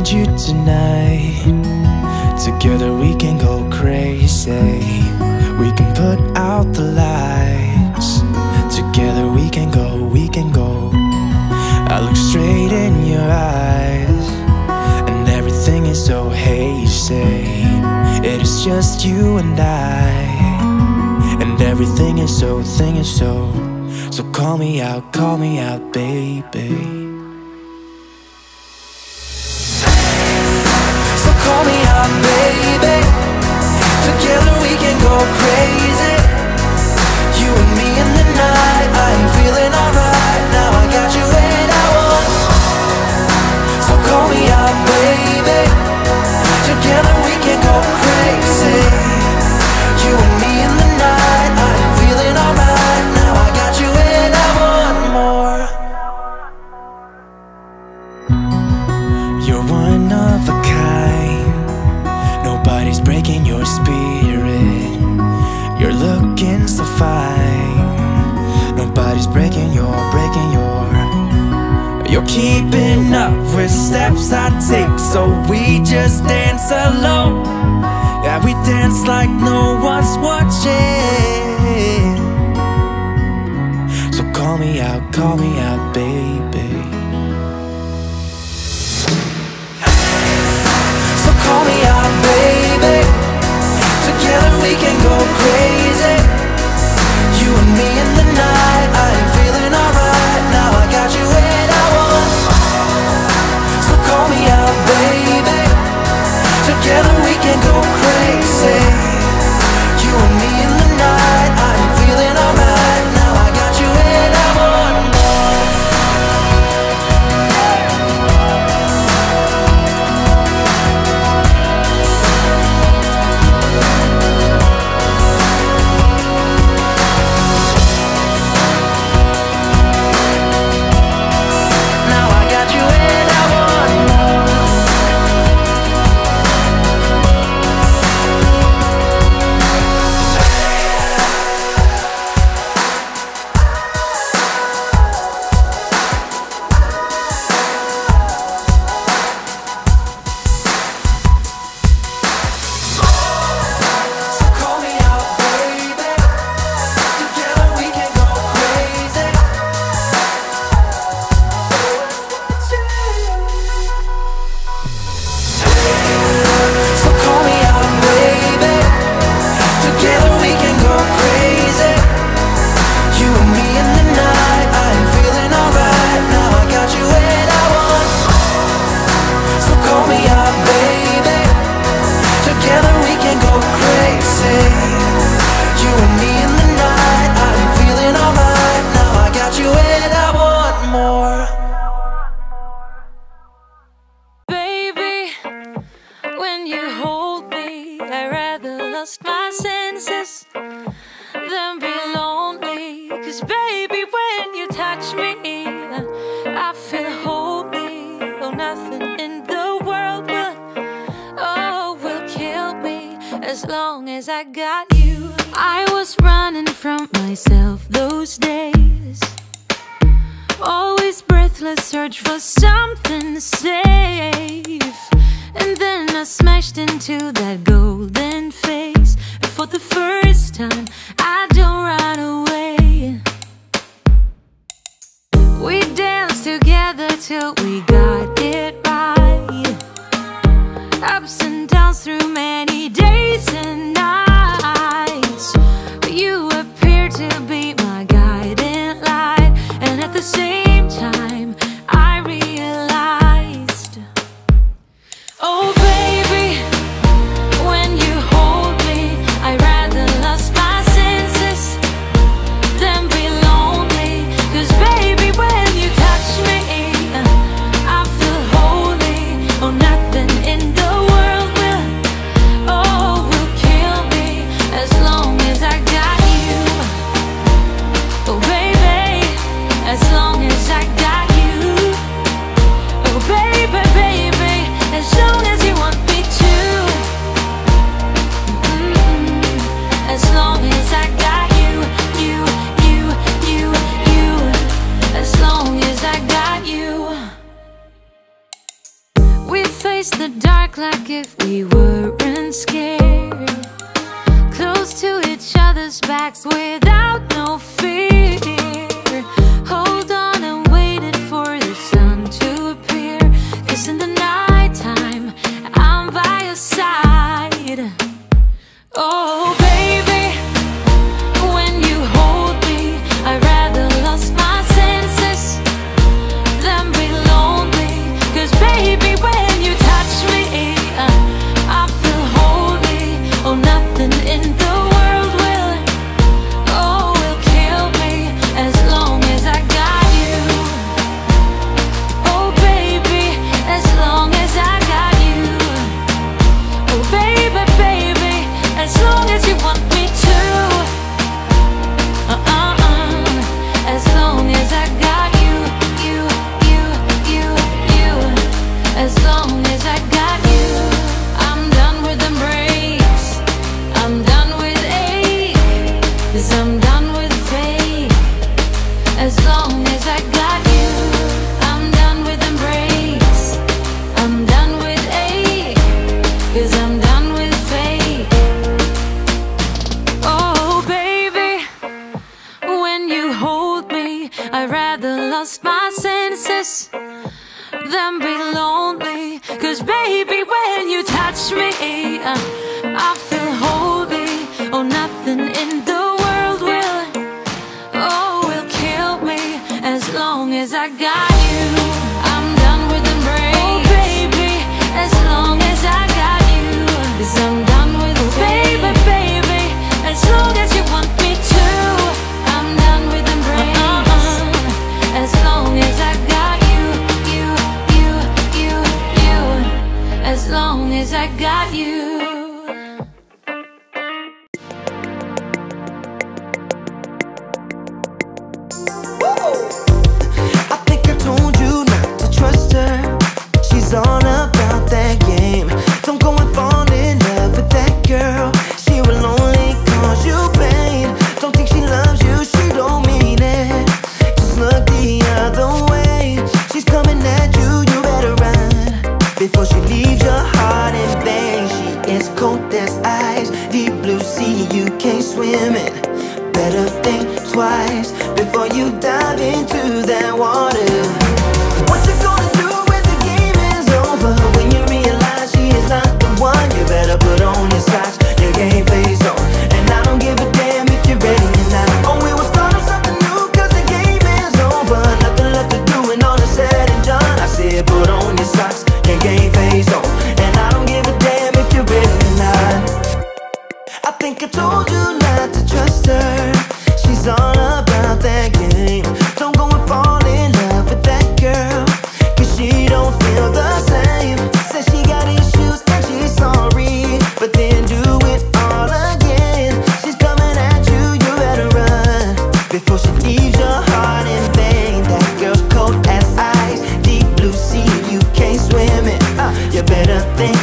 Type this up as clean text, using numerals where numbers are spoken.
You tonight. Together we can go crazy. We can put out the lights. Together we can go, we can go. I look straight in your eyes, and everything is so hazy. It is just you and I, and everything is so, so call me out, baby. Call me out, baby. Together we can go crazy. You and me in the night. I'm feeling alright. Now I got you and I want. So call me out, baby. Together we can go crazy. You and me in the night. I'm feeling alright. Now I got you and I want more. You're one of a kind. Nobody's breaking your spirit. You're looking so fine. Nobody's breaking your. You're keeping up with steps I take, so we just dance alone. Yeah, we dance like no one's watching. So call me out, baby. Call me out, baby. Together we can go crazy. You and me in the night. I'm feeling alright. Now I got you and I want. So call me out, baby. Together we can go crazy. You and me in the night. I'm feeling alright. Now I got you and I want more. As long as I got you. I was running from myself those days, always breathless, search for something safe. And then I smashed into that golden face. And for the first time, I don't run away. We danced together till we got it right. Ups and downs through many days and nights. You appeared to be my guiding light, and at the same time I realized, oh baby, when you hold me, I rather lost my senses than be lonely. 'Cause baby, when you touch me, face the dark like if we weren't scared, close to each other's backs without no fear. Hold on and waited for the sun to appear, 'cause in the nighttime I'm by your side. Oh baby, when you hold me, I'd rather lost my senses than be lonely. 'Cause baby, when you touch me, I feel holy. Oh, nothing in the world will, oh, will kill me as long as I got you. Oh baby, as long as I got you. Oh baby, baby, as long as you want me to. As long as I got you, you, you, you, you. As long as I got you. I'm done with embrace, I'm done with ache, 'cause I'm done with fake. As long as I got you. I'm done with embrace, I'm done with ache, 'cause I'm done with fake. Oh baby, when you hold me, I'd rather lost my senses than be lonely. 'Cause baby, when you touch me, I feel holy. Oh, nothing in the world will, oh, will kill me as long as I got you. I'm done with embrace, oh baby, as long as I got you. 'Cause I'm done with baby, baby, as long as you want me to. I'm done with embrace, as long as I got you, you, you, you, you. As long as I got you. I think I told you not to trust her. She's all about that game. Don't go and fall in love with that girl. She will only cause you pain. Don't think she loves you, she don't mean it. Just look the other way. She's coming at you, you better run before she leaves your heart in vain. She is cold as ice, deep blue sea, you can't swim in. Better think twice before you dive into that water. What you gonna do when the game is over? When you realize she is not the one, you better put on your socks, your game face on. And I don't give a damn if you're ready or not. Oh, we will start up something new, 'cause the game is over. Nothing left to do when all is said and done. I said put on your socks, your game face on. And I don't give a damn if you're ready or not. I think I told you not to trust her. She's all about that game. Don't go and fall in love with that girl, 'cause she don't feel the same. Says she got issues and she's sorry, but then do it all again. She's coming at you, you better run before she leaves your heart in vain. That girl's cold as ice, deep blue sea, you can't swim it. You better think